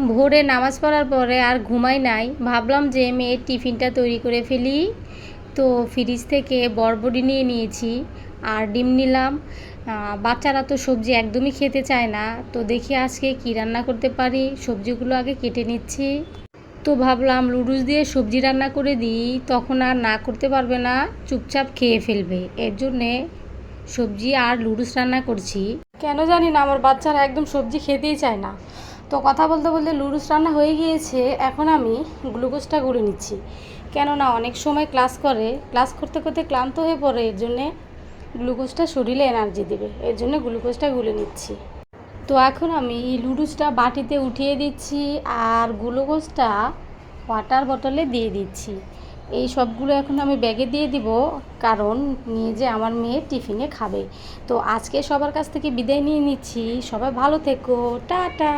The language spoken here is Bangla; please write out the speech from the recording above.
ভোরে নামাজ পড়ার পরে আর ঘুমাই নাই, ভাবলাম যে মেয়ের টিফিনটা তৈরি করে ফেলি। তো ফ্রিজ থেকে বরবটি নিয়ে নিয়েছি আর ডিম নিলাম। বাচ্চারা তো সবজি একদমই খেতে চায় না, তো দেখি আজকে কী রান্না করতে পারি। সবজিগুলো আগে কেটে নিচ্ছি। তো ভাবলাম লুডুস দিয়ে সবজি রান্না করে দিই, তখন আর না করতে পারবে না, চুপচাপ খেয়ে ফেলবে। এর জন্যে সবজি আর লুডুস রান্না করছি। কেন জানি না আমার বাচ্চারা একদম সবজি খেতেই চায় না। তো কথা বলতে বলতে লুডুস রান্না হয়ে গিয়েছে। এখন আমি গ্লুকোজটা গুলে নিচ্ছি, কেননা অনেক সময় ক্লাস করতে করতে ক্লান্ত হয়ে পড়ে। এর জন্যে গ্লুকোজটা শরীরে এনার্জি দেবে, এর জন্য গ্লুকোজটা গুলে নিচ্ছি। তো এখন আমি লুডুসটা বাটিতে উঠিয়ে দিচ্ছি আর গ্লুকোজটা ওয়াটার বটলে দিয়ে দিচ্ছি। এই সবগুলো এখন আমি ব্যাগে দিয়ে দিব, কারণ নিয়ে যে আমার মেয়ে টিফিনে খাবে। তো আজকে সবার কাছ থেকে বিদায় নিয়ে নিচ্ছি। সবাই ভালো থেকো, টাটা।